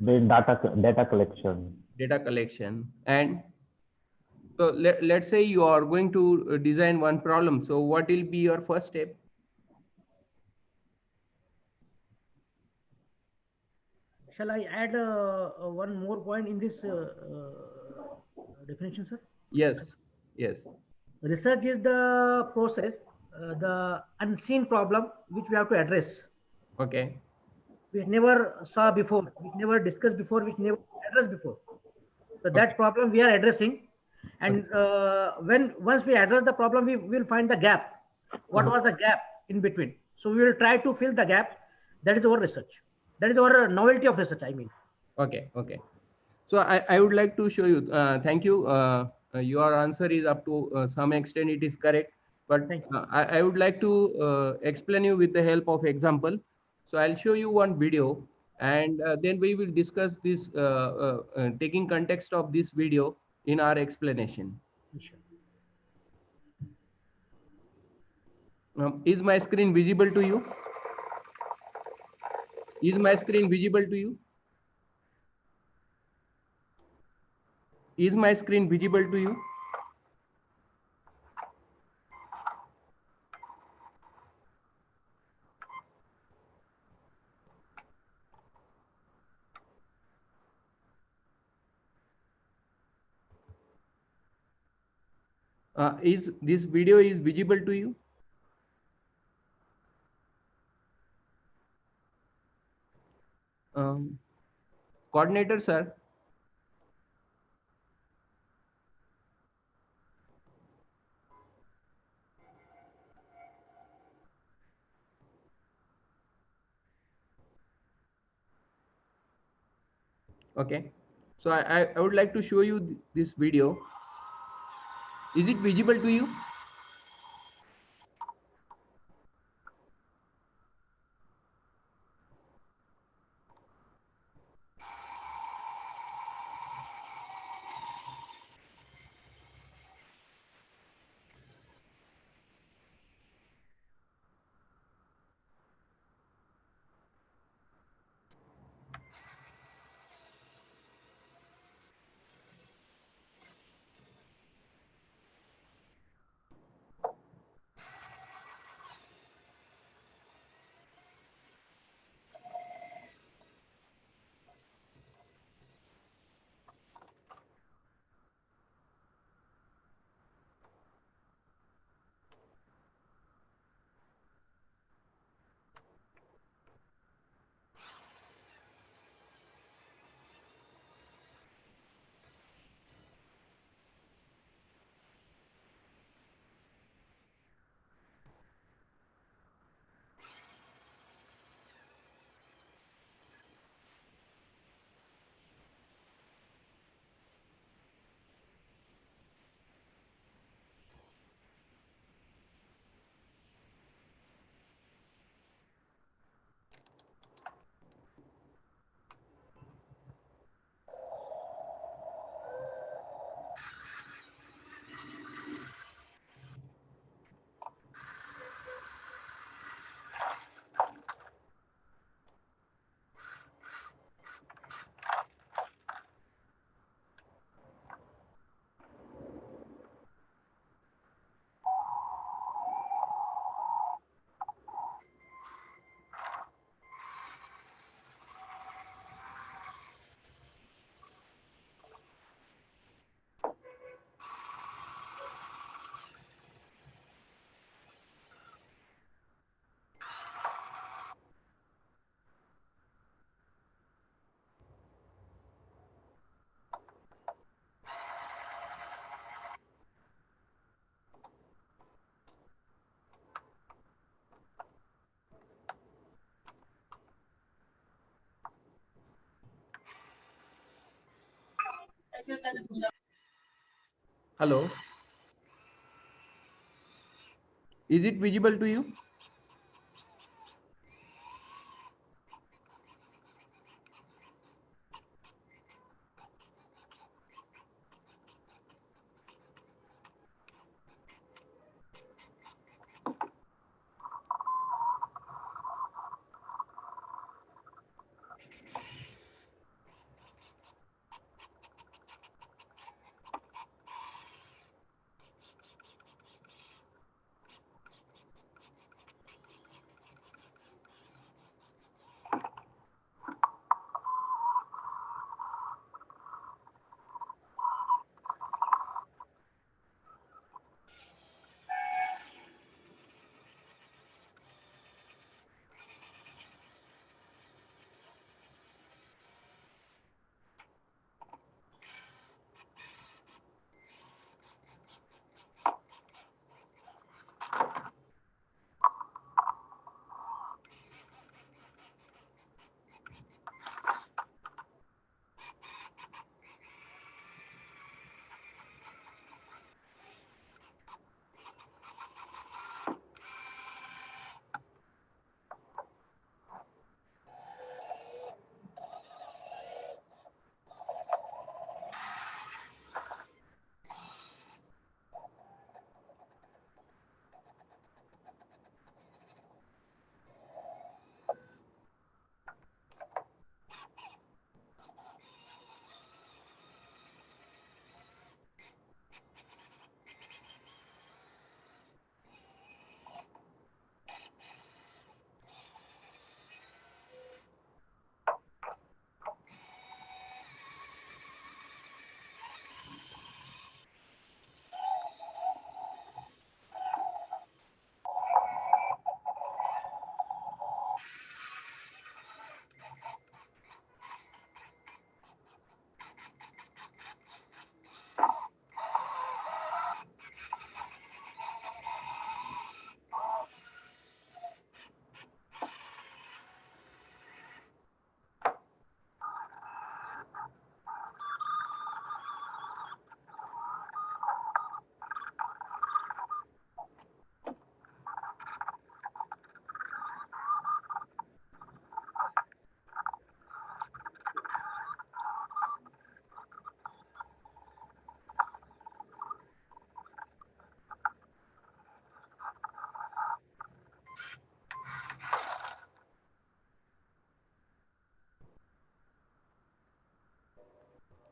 Then data collection. Data collection. And so let's say you are going to design one problem. So what will be your first step? Shall I add one more point in this definition, sir? Yes, yes. Research is the process, the unseen problem which we have to address, Okay. which never saw before, which never discussed before, which never addressed before. So Okay. that problem we are addressing, Okay. and when once we address the problem, we will find the gap. What was the gap in between? So we will try to fill the gap. That is our research. That is our novelty of research, I mean. Okay. Okay. So I would like to show you. Thank you. Your answer is up to some extent it is correct, but Thank you. I would like to explain you with the help of example. So I'll show you one video, and then we will discuss this taking context of this video in our explanation. Sure. Is my screen visible to you? Is my screen visible to you? Is my screen visible to you? Is this video is visible to you? Coordinator, sir. Okay. So I would like to show you this video. Is it visible to you? Hello. Is it visible to you?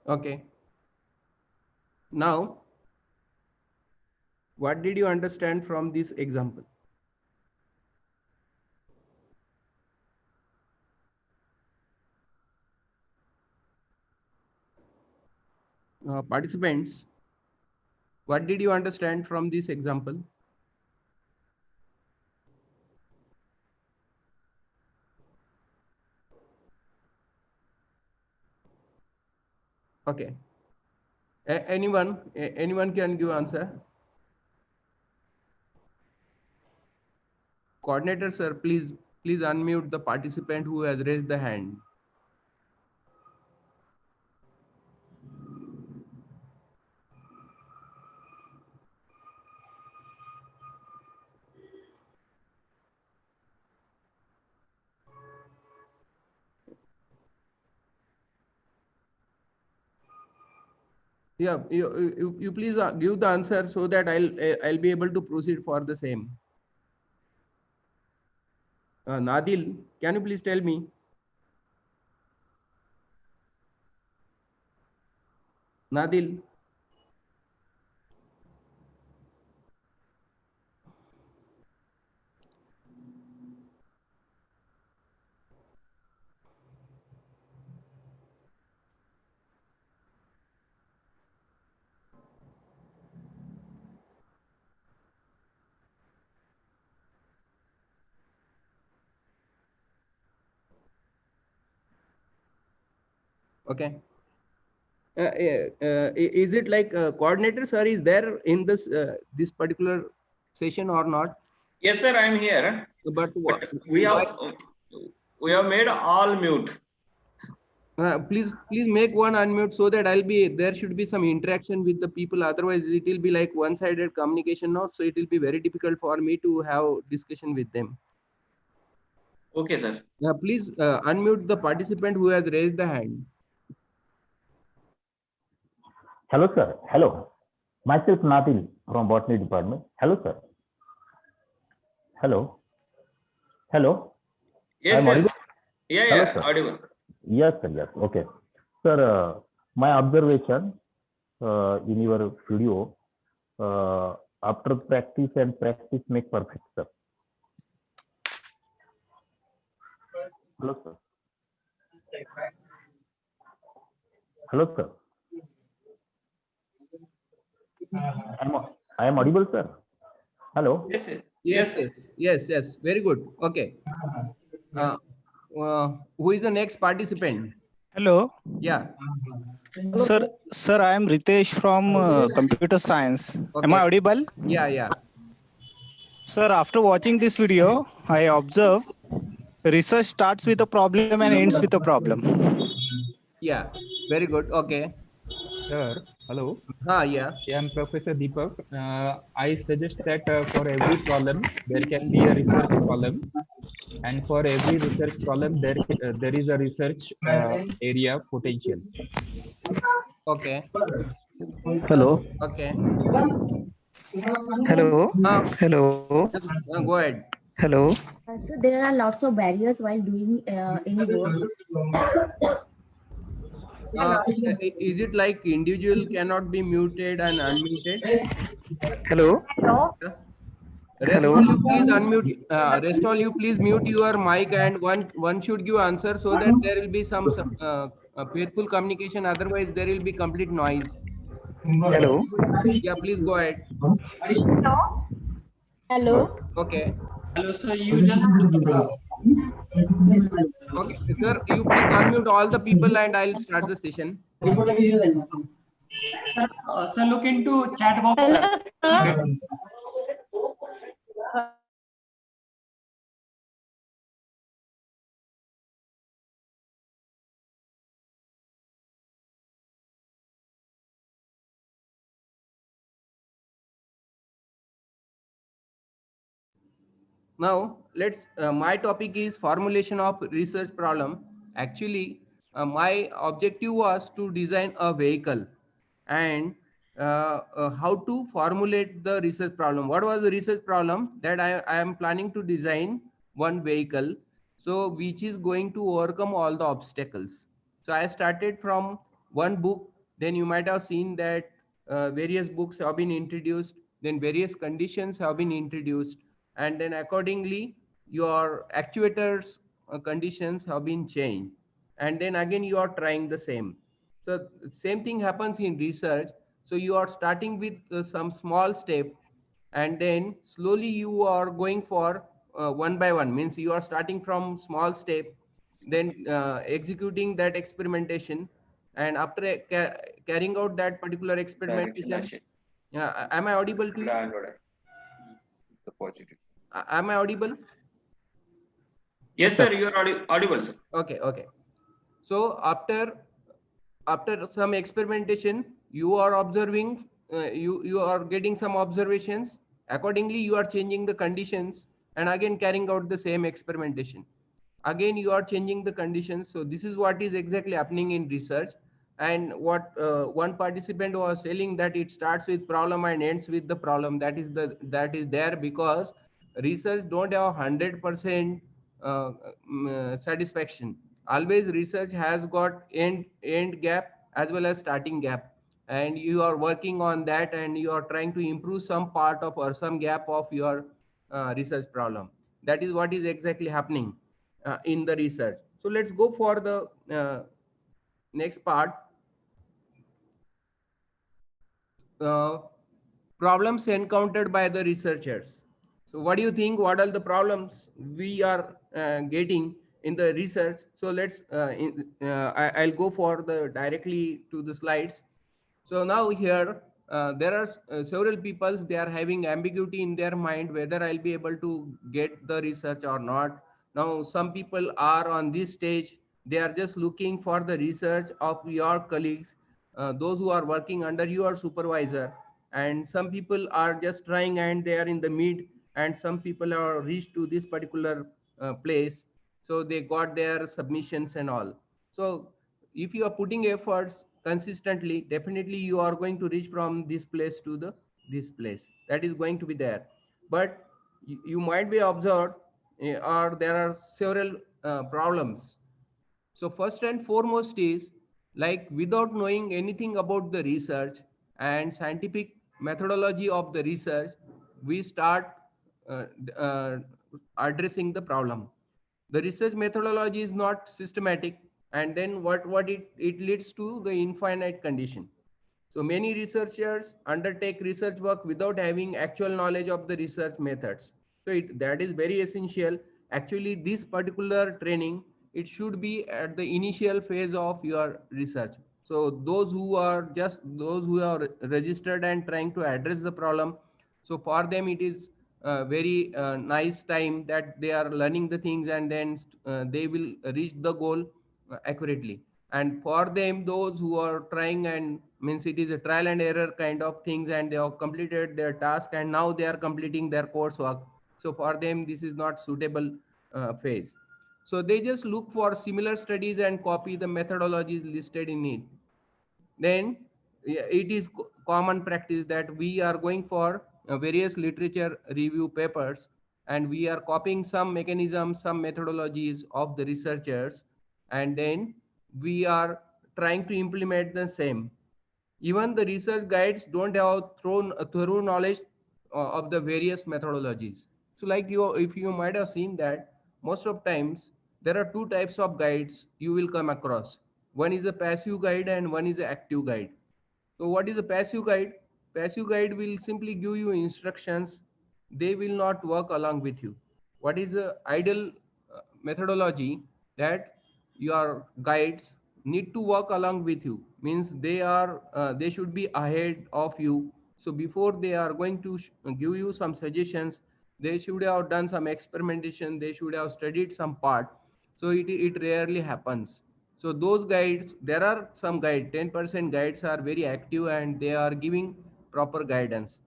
Okay. Now, what did you understand from this example? Participants, what did you understand from this example? Okay. Anyone can give answer? Coordinator sir, please unmute the participant who has raised the hand. Yeah, you please give the answer so that I'll be able to proceed for the same. Nadil, can you please tell me? Nadil. Okay. Is it like coordinator sir is there in this particular session or not? Yes, sir, I am here. But But we have made all mute. please make one unmute so that there should be some interaction with the people. Otherwise, it will be like one-sided communication now. So it will be very difficult for me to have discussion with them. Okay, sir. Please unmute the participant who has raised the hand. Hello, sir. Hello. Myself, Nadil from Botany Department. Hello, sir. Hello. Hello. Yes, I'm yes. audible? Yeah, Hello, yeah, sir. audible. Yes, sir. Yes. Okay. Sir, my observation in your video, after practice and practice make perfect, sir. Hello, sir. Hello, sir. I am audible, sir. Hello. Yes, yes. Yes, Yes, yes. Very good. Okay. Who is the next participant? Hello, Yeah. sir. I am Ritesh from computer science. Am Okay. I audible? Yeah. Sir, after watching this video, I observe research starts with a problem and ends with a problem. Yeah. Very good. Okay. Sir, hello. Yeah. I am Professor Deepak. I suggest that for every problem there can be a research column, and for every research column there is a research area potential. Okay. Hello. Okay. Hello. Hello. Go ahead. Hello. So there are lots of barriers while doing any work. Is it like individual cannot be muted and unmuted? Hello. Rest Hello. all you please unmute. Rest all you please mute your mic, and one should give answer so that there will be some faithful communication. Otherwise, there will be complete noise. Hello. Yeah, please go ahead. Hello. Okay. Hello, sir. You just Okay, sir. You please unmute all the people, and I'll start the session. sir, look into chat box. Sir. Now let's my topic is formulation of research problem. Actually, my objective was to design a vehicle, and how to formulate the research problem. What was the research problem? That I am planning to design one vehicle, so which is going to overcome all the obstacles. So I started from one book, then you might have seen that various books have been introduced, then various conditions have been introduced, and then accordingly your actuators conditions have been changed, and then again you are trying the same. So same thing happens in research. So you are starting with some small step, and then slowly you are going for one by one, means you are starting from small step, then executing that experimentation, and after carrying out that particular experimentation. Yeah, am I audible to you? Am I audible? Yes, sir. You are audible, sir. Okay, okay. So after some experimentation, you are observing, you are getting some observations. Accordingly, you are changing the conditions, and again carrying out the same experimentation. Again, you are changing the conditions. So this is what is exactly happening in research. And what one participant was telling, that it starts with problem and ends with the problem. That is there because research don't have 100% satisfaction. Always research has got end gap as well as starting gap, and you are working on that, and you are trying to improve some part of or some gap of your research problem. That is what is exactly happening in the research. So let's go for the next part. uh, Problems encountered by the researchers. So what do you think, what are the problems we are getting in the research? So I'll go for the directly to the slides. So now here there are several peoples, they are having ambiguity in their mind whether I'll be able to get the research or not. Now some people are on this stage, they are just looking for the research of your colleagues, those who are working under your supervisor, and some people are just trying and they are in the mid, and some people are reached to this particular place, so they got their submissions and all. So if you are putting efforts consistently, definitely you are going to reach from this place to the this place, that is going to be there. But you might be observed, or there are several problems. So first and foremost is, like, without knowing anything about the research and scientific methodology of the research, we start uh, uh, addressing the problem. The research methodology is not systematic, and then it leads to the infinite condition. So many researchers undertake research work without having actual knowledge of the research methods. So that is very essential. Actually, this particular training, it should be at the initial phase of your research. So those who are registered and trying to address the problem, so for them it is very nice time that they are learning the things, and then they will reach the goal accurately. And for them, those who are trying, and means it is a trial and error kind of things, and they have completed their task and now they are completing their coursework. So for them this is not suitable phase. So they just look for similar studies and copy the methodologies listed in it. Then it is common practice that we are going for various literature review papers, and we are copying some mechanisms, some methodologies of the researchers, and then we are trying to implement the same. Even the research guides don't have thorough knowledge of the various methodologies. So like if you might have seen that most of times there are two types of guides you will come across. One is a passive guide and one is an active guide. So what is a passive guide? Passive guide will simply give you instructions. They will not work along with you. What is the ideal methodology? That your guides need to work along with you, means they should be ahead of you. So before they are going to give you some suggestions, they should have done some experimentation, they should have studied some part. So it rarely happens. So those guides, there are some guide, 10% guides are very active and they are giving proper guidance.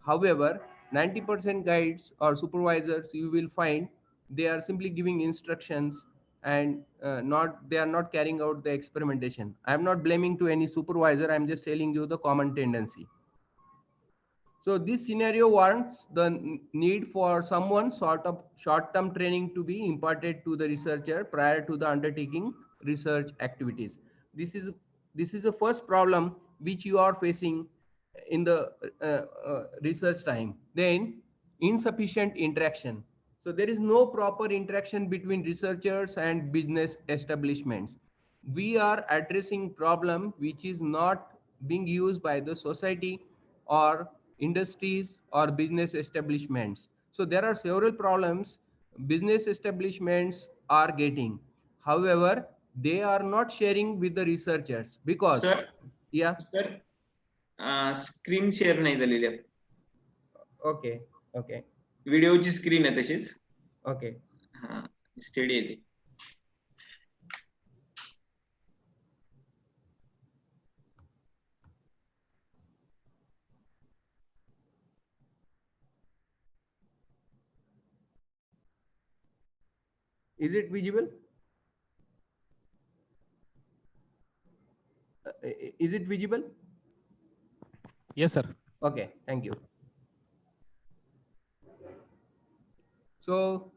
However, 90% guides or supervisors, you will find they are simply giving instructions, and not they are not carrying out the experimentation. I am not blaming to any supervisor, I am just telling you the common tendency. So this scenario warrants the need for someone sort of short-term training to be imparted to the researcher prior to the undertaking research activities. This is This is the first problem which you are facing in the research time. Then insufficient interaction. So there is no proper interaction between researchers and business establishments. We are addressing problem which is not being used by the society or industries or business establishments. So there are several problems business establishments are getting. However, they are not sharing with the researchers because sir yeah, screen share नाही झालेली आहे. okay, व्हिडिओची screen आहे तशीच. okay. हा steady आहे ती. Is it visible? Is it visible? Yes, sir. Okay, thank you. So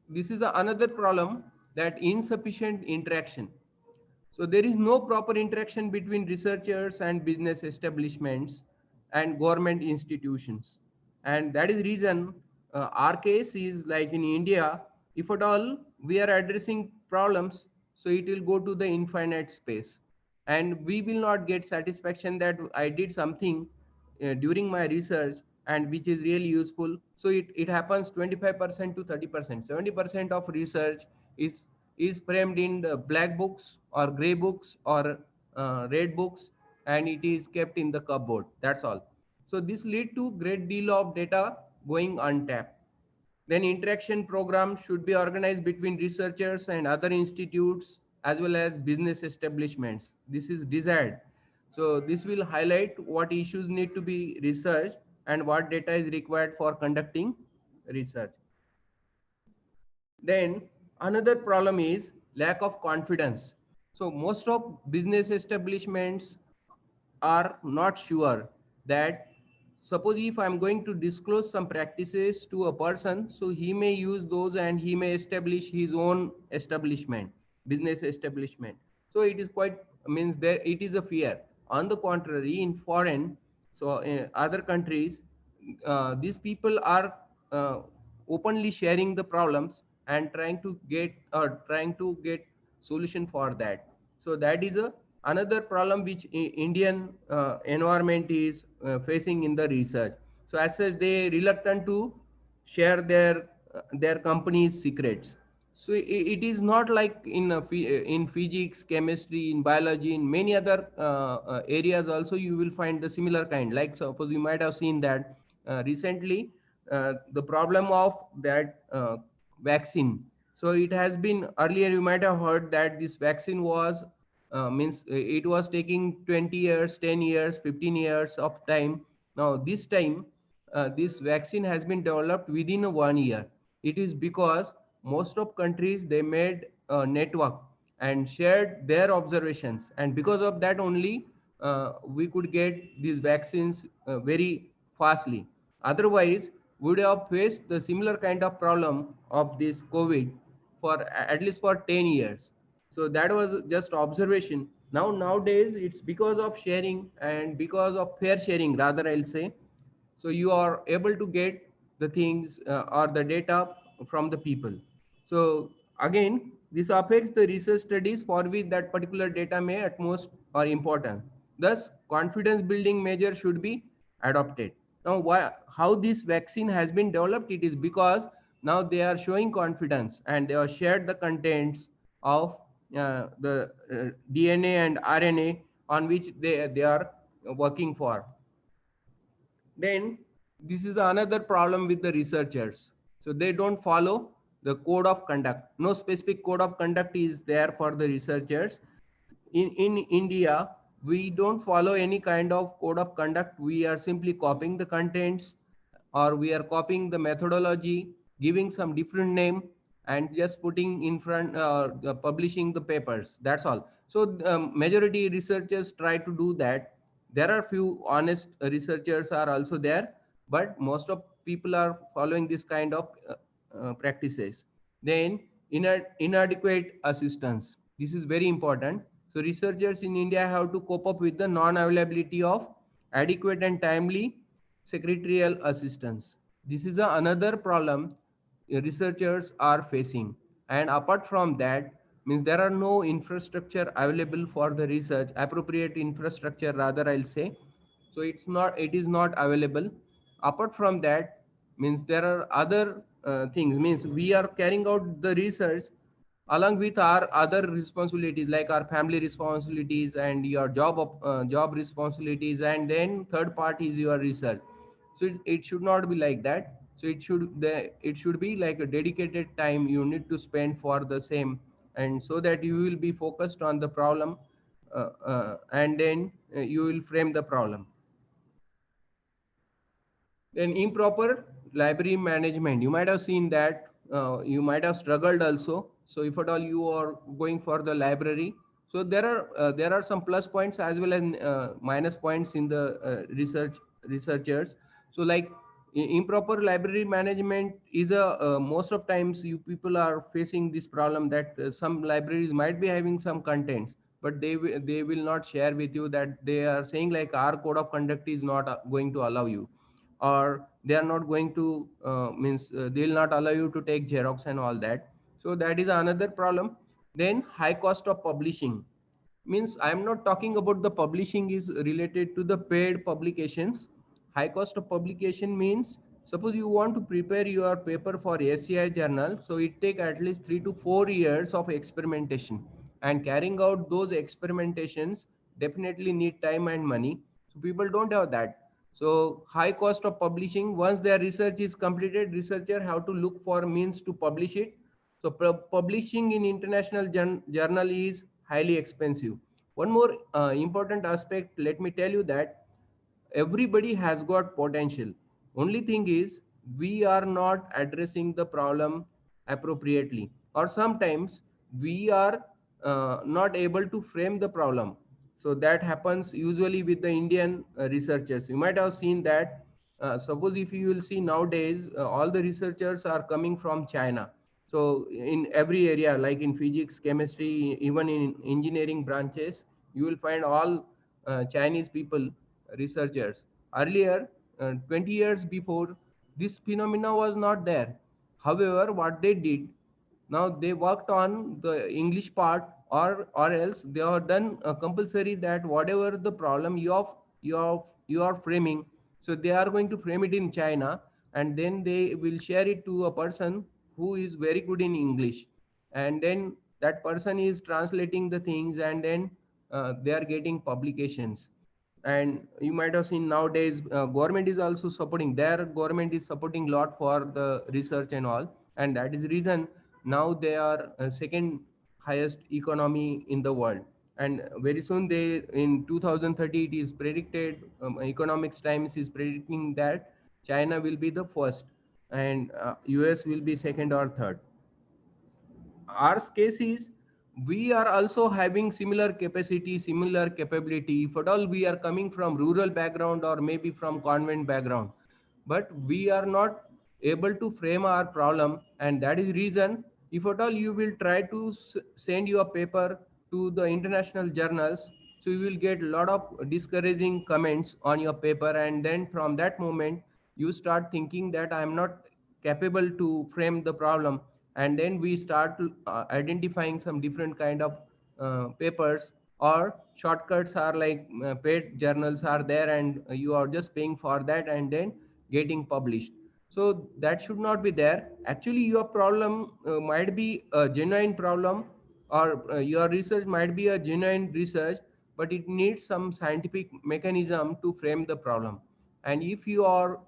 this is another problem, that insufficient interaction. So there is no proper interaction between researchers and business establishments and government institutions. And that is reason our case is like in India, if at all we are addressing problems, so it will go to the infinite space. And we will not get satisfaction that I did something during my research and which is really useful. So it happens 25% to 30%. 70% of research is framed in the black books or gray books or red books, and it is kept in the cupboard. That's all. So this lead to great deal of data going untapped. Then interaction programs should be organized between researchers and other institutes as well as business establishments. This is desired. So this will highlight what issues need to be researched and what data is required for conducting research. Then another problem is lack of confidence. So most of business establishments are not sure that, suppose if I'm going to disclose some practices to a person, so he may use those and he may establish his own establishment, business establishment. So it is quite, means there it is a fear. On the contrary, in foreign, so in other countries, these people are openly sharing the problems and trying to get solution for that. So that is another problem which Indian environment is facing in the research. So as such, they reluctant to share their company's secrets. So it is not like in physics, chemistry, in biology, in many other areas also you will find the similar kind. Like suppose you might have seen that recently the problem of that vaccine. So it has been earlier, you might have heard that this vaccine was means it was taking 20 years, 10 years, 15 years of time. Now this time this vaccine has been developed within 1 year. It is because most of countries, they made a network and shared their observations, and because of that only we could get these vaccines very fastly. Otherwise we would have faced the similar kind of problem of this COVID for at least for 10 years. So that was just observation. Nowadays it's because of sharing and because of fair sharing, rather I'll say. So you are able to get the things or the data from the people. So again, this affects the research studies for which that particular data may at most are important. Thus confidence building measures should be adopted. Now how this vaccine has been developed, it is because now they are showing confidence and they have shared the contents of the DNA and RNA on which they are working for. Then this is another problem with the researchers. So they don't follow the code of conduct. No specific code of conduct is there for the researchers. In India, we don't follow any kind of code of conduct. We are simply copying the contents, or we are copying the methodology, giving some different name and just putting in front, publishing the papers. That's all. So majority researchers try to do that. There are few honest researchers are also there, but most of people are following this kind of practices. Then inadequate assistance. This is very important. So researchers in India have to cope up with the non-availability of adequate and timely secretarial assistance. This is another problem researchers are facing. And apart from that, means there are no infrastructure available for the research, appropriate infrastructure rather I'll say. So it is not available. Apart from that, means there are other things, means we are carrying out the research along with our other responsibilities like our family responsibilities and your job responsibilities, and then third part is your research. So it should not be like that. So it should be like a dedicated time you need to spend for the same, and so that you will be focused on the problem, and then you will frame the problem. Then improper library management, you might have seen that, you might have struggled also. So if at all you are going for the library, so there are some plus points as well as minus points in the researchers. So like improper library management is a most of times you people are facing this problem that some libraries might be having some contents, but they will not share with you, that they are saying like our code of conduct is not going to allow you, or they are not going to they'll not allow you to take xerox and all that. So that is another problem. Then high cost of publishing, means I'm not talking about the publishing is related to the paid publications. High cost of publication means suppose you want to prepare your paper for SCI journal, so it take at least 3 to 4 years of experimentation, and carrying out those experimentations definitely need time and money. So people don't have that. So high cost of publishing, once their research is completed, researcher have to look for means to publish it. So publishing in international journal is highly expensive. One more important aspect, let me tell you that everybody has got potential. Only thing is we are not addressing the problem appropriately, or sometimes we are not able to frame the problem. So that happens usually with the Indian researchers. You might have seen that, suppose if you will see nowadays, all the researchers are coming from China. So in every area, like in physics, chemistry, even in engineering branches, you will find all Chinese people, researchers. Earlier, 20 years before, this phenomena was not there. However, what they did, now they worked on the English part, or else they have done compulsory that whatever the problem you are framing, so they are going to frame it in China, and then they will share it to a person who is very good in English, and then that person is translating the things, and then they are getting publications. And you might have seen nowadays government is also supporting, their government is supporting a lot for the research and all, and that is the reason now they are second highest economy in the world. And very soon they, in 2030, it is predicted, economics times is predicting that China will be the first, and US will be second or third. Our case is we are also having similar capacity, similar capability. If at all we are coming from rural background or maybe from convent background, but we are not able to frame our problem, and that is reason if at all you will try to send your paper to the international journals, so you will get a lot of discouraging comments on your paper, and then from that moment you start thinking that I am not capable to frame the problem, and then we start identifying some different kind of papers, or shortcuts are like paid journals are there, and you are just paying for that and then getting published. So that should not be there. Actually your problem might be a genuine problem, or your research might be a genuine research, but it needs some scientific mechanism to frame the problem. And if you are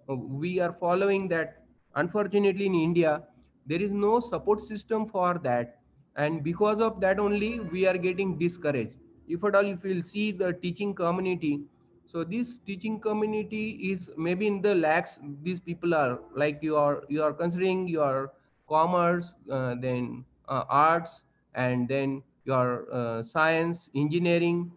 we are following that, unfortunately in India there is no support system for that, and because of that only we are getting discouraged. If at all if you will see the teaching community, so this teaching community is maybe in the lakhs. These people are like you are considering your commerce, then arts, and then your science, engineering,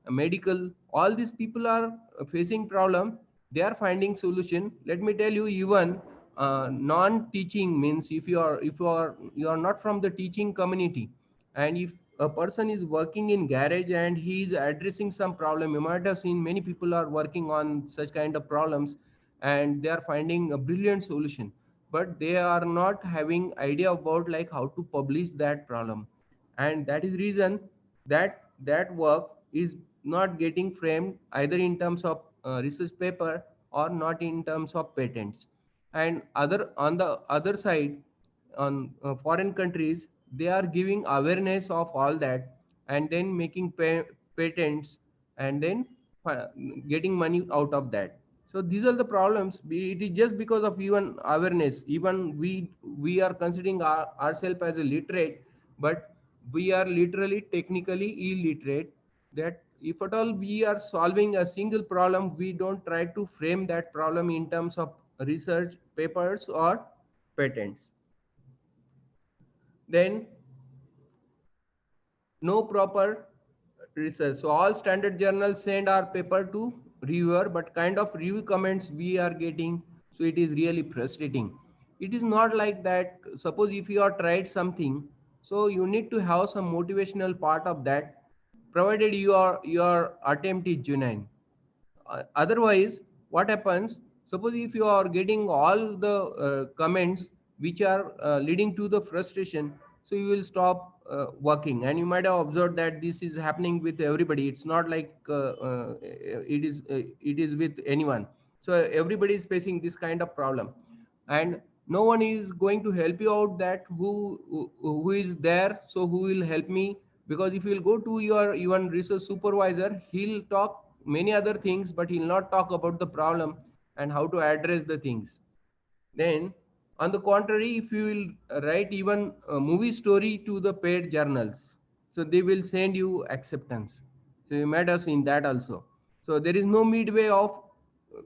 medical, all these people are facing problem, they are finding solution. Let me tell you, even non-teaching, means if you are not from the teaching community, and if a person is working in garage and he is addressing some problem. You might have seen many people are working on such kind of problems and they are finding a brilliant solution, but they are not having idea about like how to publish that problem. And that is reason that that work is not getting framed either in terms of research paper or not in terms of patents. And other on the other side, on foreign countries, they are giving awareness of all that and then making patents and then fi- getting money out of that. So these are the problems. It is just because of even awareness. Even we are considering ourselves as a literate, but we are literally technically illiterate. That if at all we are solving a single problem, we don't try to frame that problem in terms of research papers or patents. Then no proper research. So all standard journals send our paper to reviewer, but kind of review comments we are getting. So it is really frustrating. It is not like that. Suppose if you are tried something, so you need to have some motivational part of that, provided your attempt is genuine. Otherwise, what happens? Suppose if you are getting all the comments which are leading to the frustration, so you will stop working. And you might have observed that this is happening with everybody. It's not like it is with anyone. So everybody is facing this kind of problem, and no one is going to help you out. That who is there, so who will help me? Because if you will go to your even research supervisor, he'll talk many other things, but he'll not talk about the problem and how to address the things. Then on the contrary, if you will write even a movie story to the paid journals, so they will send you acceptance. So you might have seen that also. So there is no midway of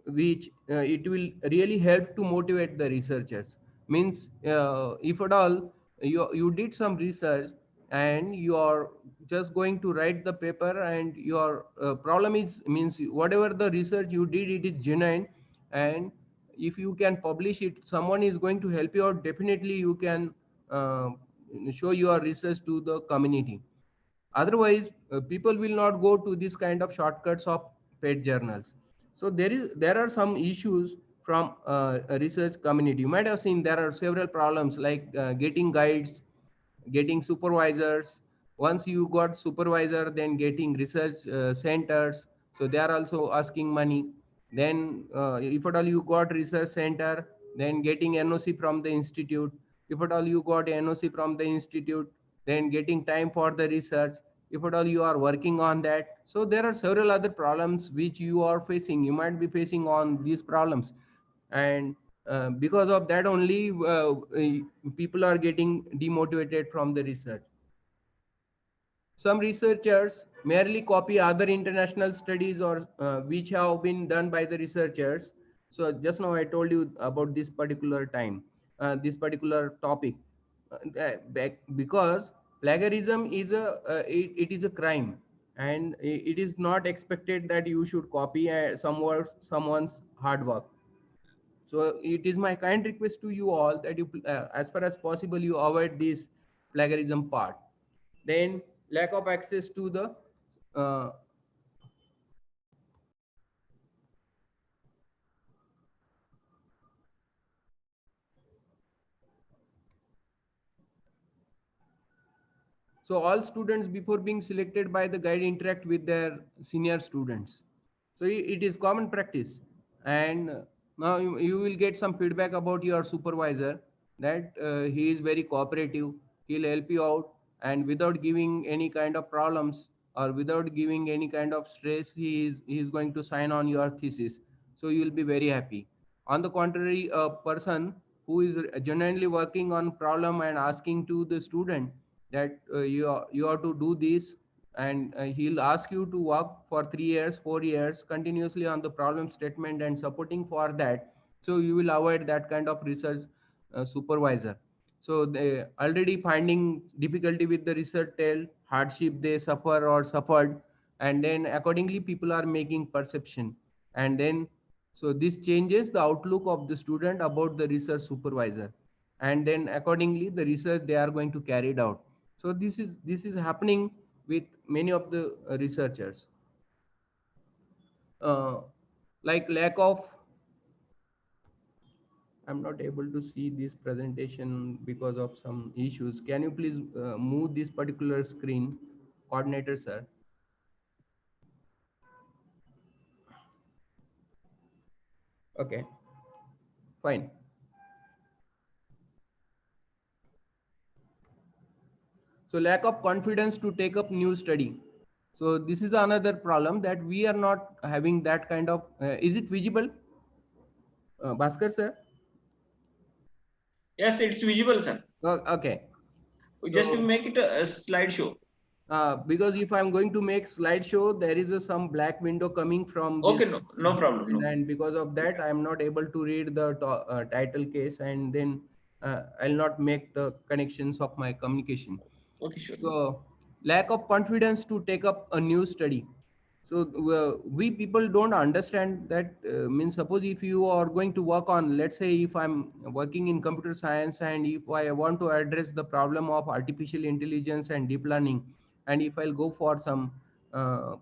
which it will really help to motivate the researchers. Means if at all you did some research and you are just going to write the paper, and your problem is, means whatever the research you did, it is genuine, and if you can publish it, someone is going to help you out. Definitely you can uh, show your research to the community. Otherwise people will not go to this kind of shortcuts of paid journals. So there are some issues from a research community. You might have seen there are several problems like getting guides, getting supervisors. Once you got supervisor, then getting research centers, so they are also asking money. Then if at all you got research center, then getting NOC from the institute. If at all you got NOC from the institute, then getting time for the research. If at all you are working on that, so there are several other problems which you are facing, you might be facing on these problems. And because of that only people are getting demotivated from the research. Some researchers merely copy other international studies or which have been done by the researchers. So just now I told you about this particular time, this particular topic. Because plagiarism is it is a crime, and it is not expected that you should copy someone's hard work. So it is my kind request to you all that you, as far as possible, you avoid this plagiarism part. Then lack of access to the uh, so all students before being selected by the guide interact with their senior students. So it is common practice. And now you will get some feedback about your supervisor that he is very cooperative, he'll help you out, and without giving any kind of problems or without giving any kind of stress, he is going to sign on your thesis. So you will be very happy. On the contrary, a person who is genuinely working on problem and asking to the student that you have to do this, and he'll ask you to work for 3 years 4 years continuously on the problem statement and supporting for that. So you will avoid that kind of research supervisor. So they already finding difficulty with the research tell hardship they suffer or suffered, and then accordingly people are making perception. And then so this changes the outlook of the student about the research supervisor, and then accordingly the research they are going to carry it out. So this is happening with many of the researchers. Like lack of, I'm not able to see this presentation because of some issues. Can you please move this particular screen, coordinator sir? Okay, fine. So lack of confidence to take up new study. So this is another problem, that we are not having that kind of, is it visible? Bhaskar sir? Yes, it's visible, sir. Okay. We just So, make it a slideshow. because if I'm going to make slideshow, there is some black window coming from this, Okay, no problem. No. and because of that, I'm not able to read the title case, and then I'll not make the connections of my communication. Okay, sure. So lack of confidence to take up a new study. So we people don't understand that, means suppose if you are going to work on, let's say if I'm working in computer science, and if I want to address the problem of artificial intelligence and deep learning, and if I'll go for some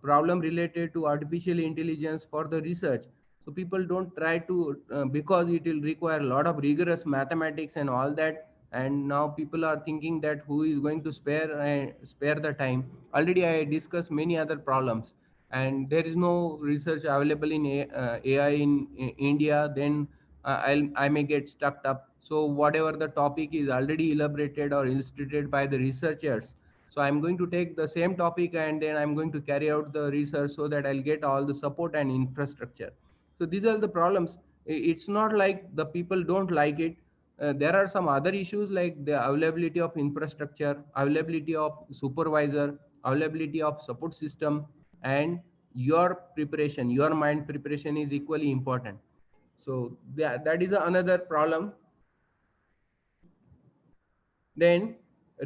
problem related to artificial intelligence for the research, so people don't try to, because it will require a lot of rigorous mathematics and all that, and now people are thinking that who is going to spare the time. Already I discussed many other problems, and there is no research available in AI in India, then I may get stuck up. So whatever the topic is already elaborated or illustrated by the researchers, so I'm going to take the same topic, and then I'm going to carry out the research so that I'll get all the support and infrastructure. So these are the problems. It's not like the people don't like it. There are some other issues like the availability of infrastructure, availability of supervisor, availability of support system, and your preparation, your mind preparation is equally important. So that is another problem. Then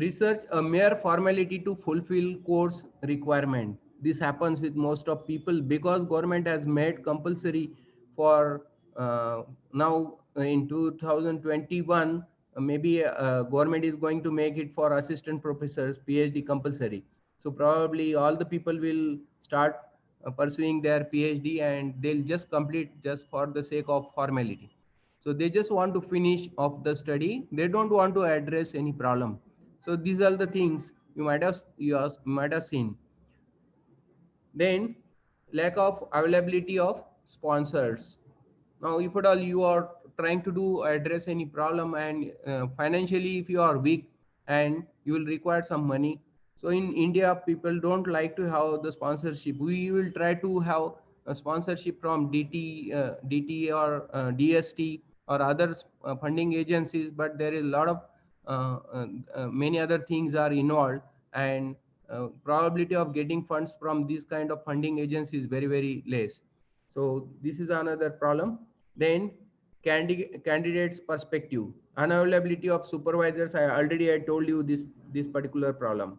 research a mere formality to fulfill course requirement. This happens with most of people because government has made compulsory for now in 2021. Maybe government is going to make it for assistant professors, PhD compulsory. So probably all the people will start pursuing their PhD, and they'll just complete just for the sake of formality. So they just want to finish off the study. They don't want to address any problem. So these are the things you might have seen. Then lack of availability of sponsors. Now, if at all you are trying to do address any problem, and financially if you are weak and you will require some money, so in India people don't like to have the sponsorship. We will try to have a sponsorship from DT or DST or other funding agencies, but there is a lot of many other things are involved, and probability of getting funds from this kind of funding agency is very very less. So this is another problem. Then candidates perspective, unavailability of supervisors. I told you this particular problem.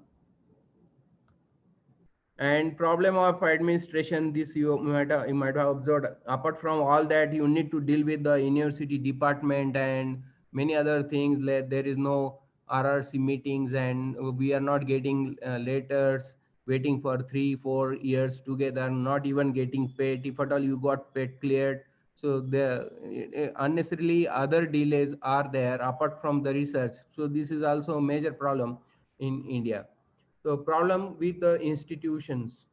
And problem of administration, this you might have observed. Apart from all that, you need to deal with the university department and many other things, like there is no RRC meetings, and we are not getting letters, waiting for 3-4 years together, not even getting paid. If at all you got paid, cleared. So the unnecessarily other delays are there apart from the research. So this is also a major problem in India. So problem with the institutions.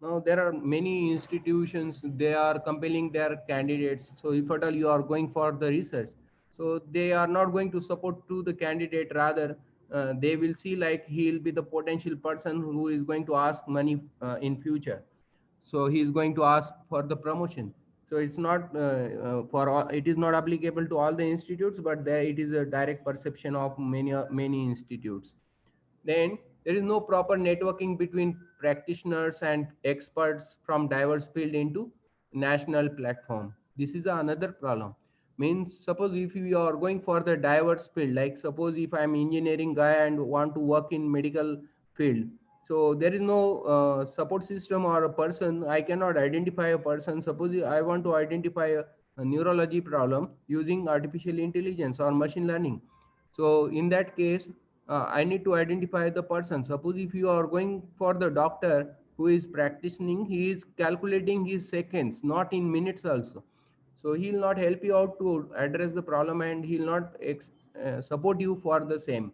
Now there are many institutions, they are compelling their candidates. So if at all you are going for the research, so they are not going to support to the candidate. Rather, they will see like he will be the potential person who is going to ask money in future. So he is going to ask for the promotion. So it's not for all, it is not applicable to all the institutes, but there it is a direct perception of many institutes. Then there is no proper networking between practitioners and experts from diverse field into national platform. This is another problem. Means suppose if you are going for the diverse field, like suppose if I'm engineering guy and want to work in medical field, so there is no support system or a person. I cannot identify a person. Suppose I want to identify a neurology problem using artificial intelligence or machine learning. So in that case, I need to identify the person. Suppose if you are going for the doctor who is practicing, he is calculating his seconds, not in minutes also. So he will not help you out to address the problem, and he will not support you for the same.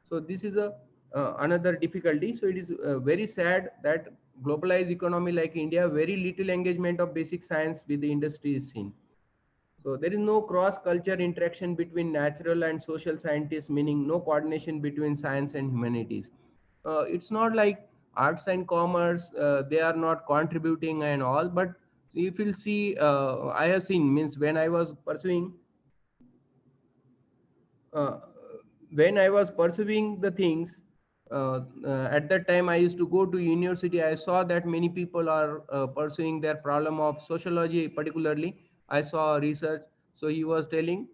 So this is a another difficulty. So it is very sad that globalized economy like India, very little engagement of basic science with the industry is seen. So there is no cross-culture interaction between natural and social scientists, meaning no coordination between science and humanities. It's not like arts and commerce, they are not contributing and all, but if you'll see, I have seen, means uh, when I was pursuing the things, at that time I used to go to university. I saw that many people are pursuing their problem of sociology, particularly. I saw research. So he was telling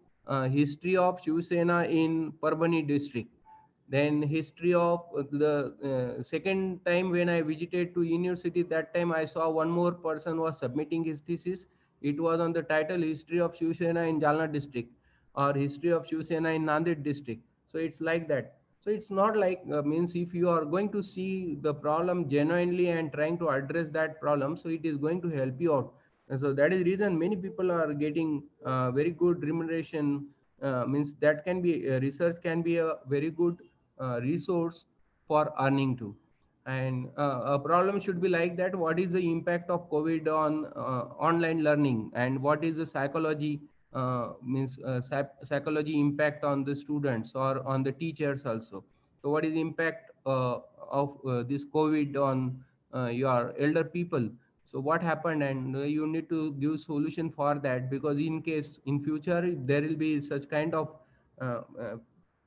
history of Shiv Sena in Parbhani district. Then history of the second time when I visited to university, that time I saw one more person was submitting his thesis. It was on the title History of Shiv Sena in Jalna district or History of Shiv Sena in Nanded district. So it's like that. So it's not like means if you are going to see the problem genuinely and trying to address that problem, so it is going to help you out. And so that is reason many people are getting very good remuneration. Means that can be research can be a very good resource for earning too. And a problem should be like that: what is the impact of COVID on online learning, and what is the psychology, psychology impact on the students or on the teachers also. So what is the impact of this COVID on your elder people? So what happened, and you need to give solution for that, because in case in future there will be such kind of uh, uh,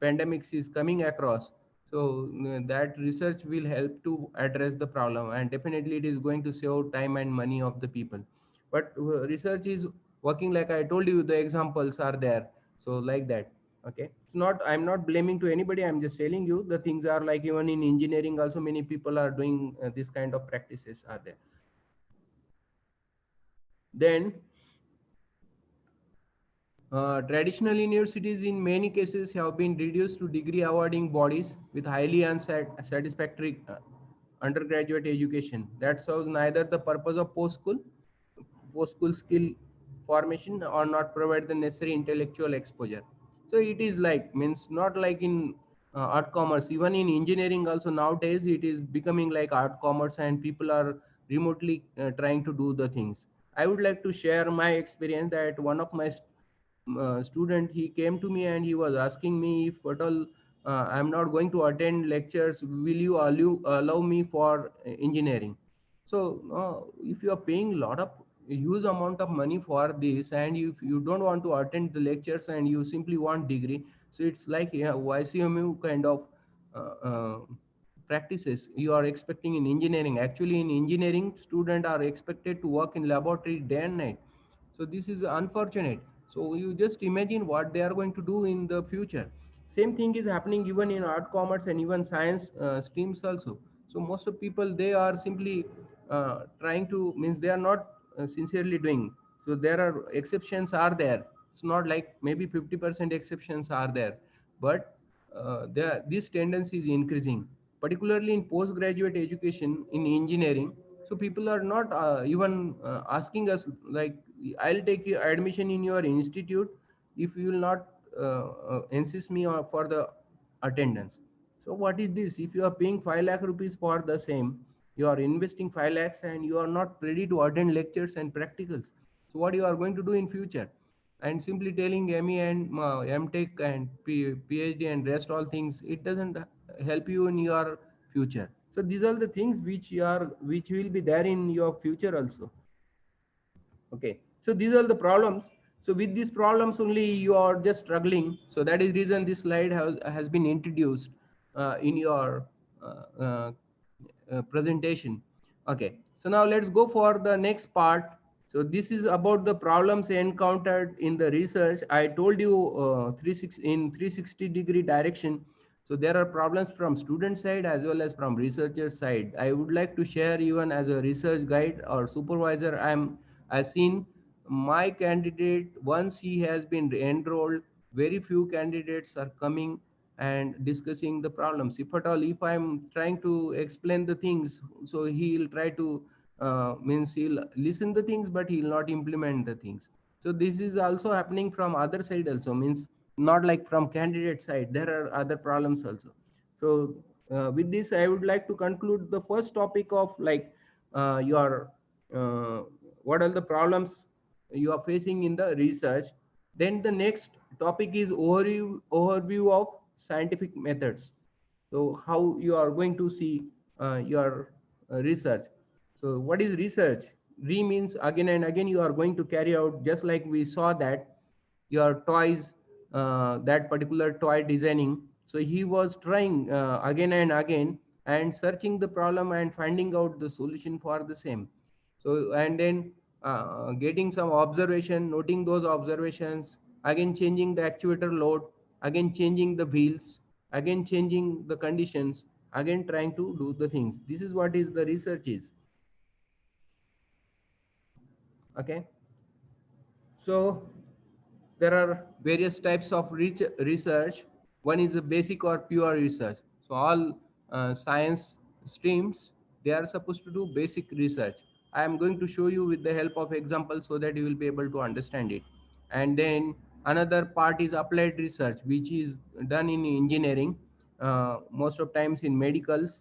pandemics is coming across. So that research will help to address the problem, and definitely it is going to save time and money of the people. But research is working, like I told you, the examples are there. So like that. Okay, it's not, I'm not blaming to anybody, I'm just telling you the things are like. Even in engineering also many people are doing this kind of practices are there. Then traditional universities in many cases have been reduced to degree awarding bodies with highly unsatisfactory undergraduate education that serves neither the purpose of post-school skill formation or not provide the necessary intellectual exposure. So it is like, means not like in art commerce, even in engineering also nowadays it is becoming like art commerce, and people are remotely trying to do the things. I would like to share my experience that one of my student, he came to me and he was asking me if at all I'm not going to attend lectures, will you allow me for engineering? So if you are paying a lot of huge amount of money for this, and if you don't want to attend the lectures and you simply want degree, so it's like, yeah, YCMU kind of practices you are expecting in engineering. Actually in engineering, students are expected to work in laboratory day and night. So this is unfortunate. So you just imagine what they are going to do in the future. Same thing is happening even in art commerce and even science streams also. So most of people, they are simply trying to, means they are not sincerely doing. So there are exceptions are there. It's not like maybe 50% exceptions are there, but this tendency is increasing, particularly in postgraduate education in engineering. So people are not even asking us like, I'll take your admission in your institute if you will not insist me for the attendance. So what is this? If you are paying 5 lakh rupees for the same, you are investing 5 lakhs and you are not ready to attend lectures and practicals. So what you are going to do in future? And simply telling ME and MTech and PhD and rest all things, it doesn't help you in your future. So these are the things which will be there in your future also. Okay, so these are the problems. So with these problems only you are just struggling. So that is reason this slide has been introduced in your presentation. Okay, so now let's go for the next part. So this is about the problems encountered in the research. I told you 360-degree direction. So there are problems from student side as well as from researcher side. I would like to share, even as a research guide or supervisor, I've seen my candidate, once he has been enrolled, very few candidates are coming and discussing the problems. If at all, if I'm trying to explain the things, so he'll try to means he'll listen the things, but he'll not implement the things. So this is also happening from other side also, means not like from candidate side. There are other problems also. So with this, I would like to conclude the first topic of like your uh, what are the problems you are facing in the research. Then the next topic is overview of scientific methods. So how you are going to see your research. So what is research? Re means again and again you are going to carry out, just like we saw that your toys, that particular toy designing. So he was trying again and again and searching the problem and finding out the solution for the same. So and then getting some observation, noting those observations, again changing the actuator load, again changing the wheels, again changing the conditions, again trying to do the things. This is what is the research is. Okay. So there are various types of research. One is a basic or pure research. So all science streams, they are supposed to do basic research. I am going to show you with the help of example so that you will be able to understand it. And then another part is applied research, which is done in engineering, most of times in medicals.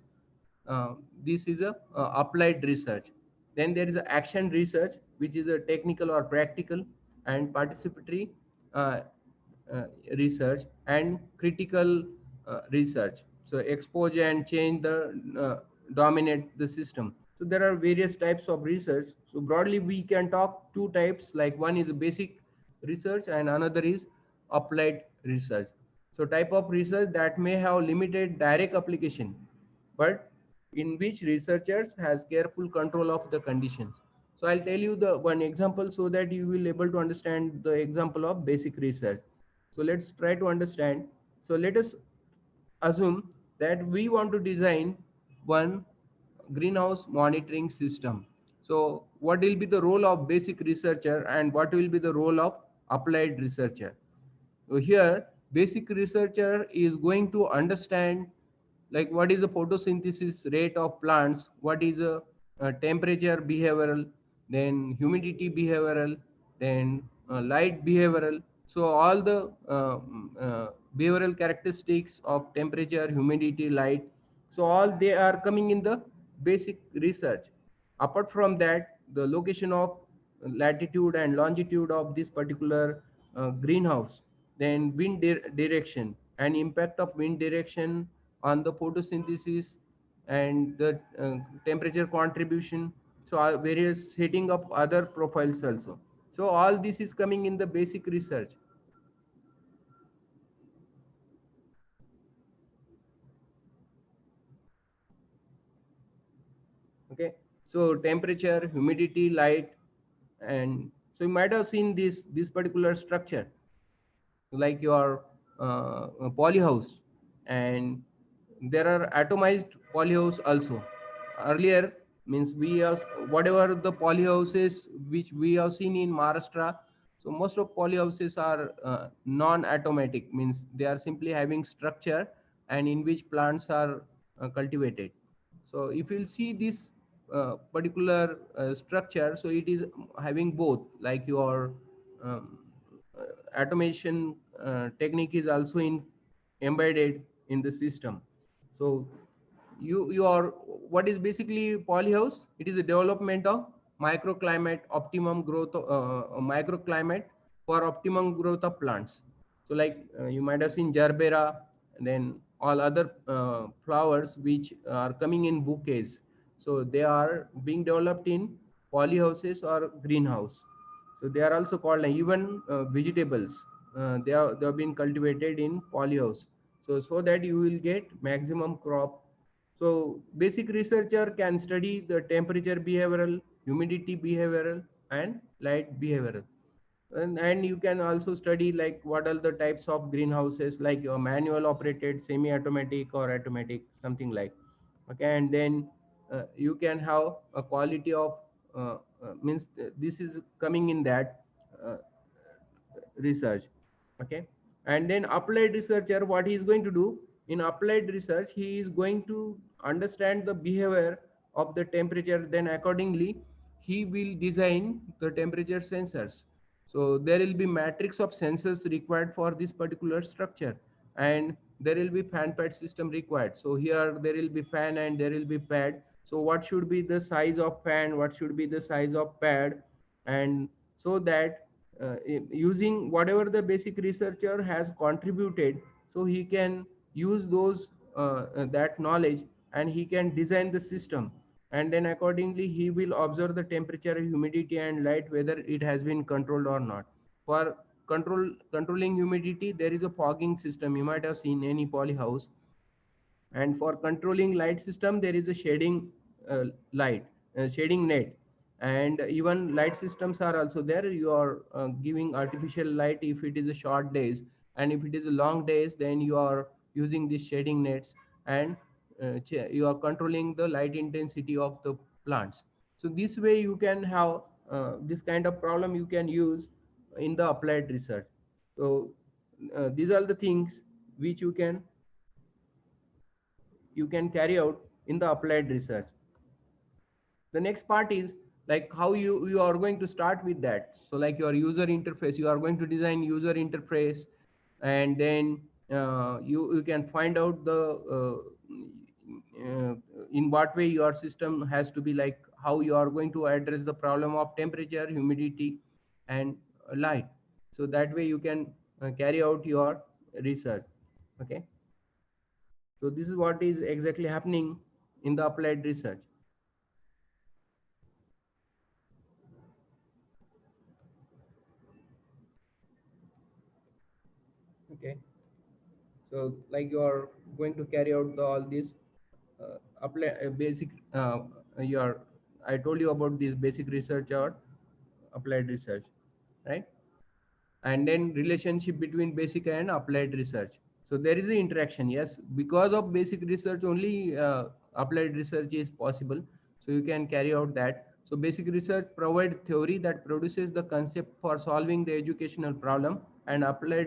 This is a applied research. Then there is a action research, which is a technical or practical and participatory uh, uh, research, and critical research. So expose and change the dominate the system. So there are various types of research. So broadly we can talk two types, like one is basic research and another is applied research. So type of research that may have limited direct application, but in which researchers has careful control of the conditions. So I'll tell you the one example so that you will able to understand the example of basic research. So let's try to understand. So let us assume that we want to design one greenhouse monitoring system. So what will be the role of basic researcher and what will be the role of applied researcher? So here, basic researcher is going to understand like what is the photosynthesis rate of plants, what is a temperature behavioral, then humidity behavioral, then light behavioral. So all the behavioral characteristics of temperature, humidity, light, so all they are coming in the basic research. Apart from that, the location of latitude and longitude of this particular greenhouse, then wind direction and impact of wind direction on the photosynthesis and the temperature contribution. So various setting of other profiles also. So all this is coming in the basic research. Okay. So temperature, humidity, light, and so you might have seen this particular structure like your polyhouse, and there are atomized polyhouse also. Earlier means we have whatever the polyhouses which we have seen in Maharashtra. So most of polyhouses are non-atomatic, means they are simply having structure and in which plants are cultivated. So if you'll see this particular structure, so it is having both, like your um, automation technique is also embedded in the system. So you are what is basically polyhouse? It is a development of microclimate optimum growth, microclimate for optimum growth of plants. So like you might have seen gerbera, and then all other flowers which are coming in bouquets. So they are being developed in polyhouses or greenhouse. So they are also called even vegetables. They have been cultivated in polyhouse. So that you will get maximum crop. So basic researcher can study the temperature behavioral, humidity behavioral, and light behavioral. And you can also study like what are the types of greenhouses, like your manual operated, semi-automatic or automatic, something like. Okay, and then you can have a quality of this is coming in that uh, research. Okay. And then applied researcher, what he is going to do in applied research, he is going to understand the behavior of the temperature, then accordingly he will design the temperature sensors. So there will be matrix of sensors required for this particular structure, and there will be fan pad system required. So here there will be fan and there will be pad. So what should be the size of fan, what should be the size of pad, and so that using whatever the basic researcher has contributed, so he can use those that knowledge, and he can design the system, and then accordingly he will observe the temperature, humidity and light, whether it has been controlled or not. For controlling humidity, there is a fogging system, you might have seen any poly house. And for controlling light system, there is a shading light shading net. And even light systems are also there. You are giving artificial light if it is a short days, and if it is a long days, then you are using these shading nets, and you are controlling the light intensity of the plants. So this way you can have this kind of problem you can use in the applied research. So these are the things which you can carry out in the applied research. The next part is like how you are going to start with that. So like your user interface, you are going to design user interface, and then you can find out the in what way your system has to be, like how you are going to address the problem of temperature, humidity and light. So that way you can carry out your research. Okay. So this is what is exactly happening in the applied research. Okay. So like you are going to carry out all this apply basic your I told you about this basic research or applied research, right? And then relationship between basic and applied research. So there is an interaction, yes, because of basic research only applied research is possible. So you can carry out that. So basic research provides theory that produces the concept for solving the educational problem, and applied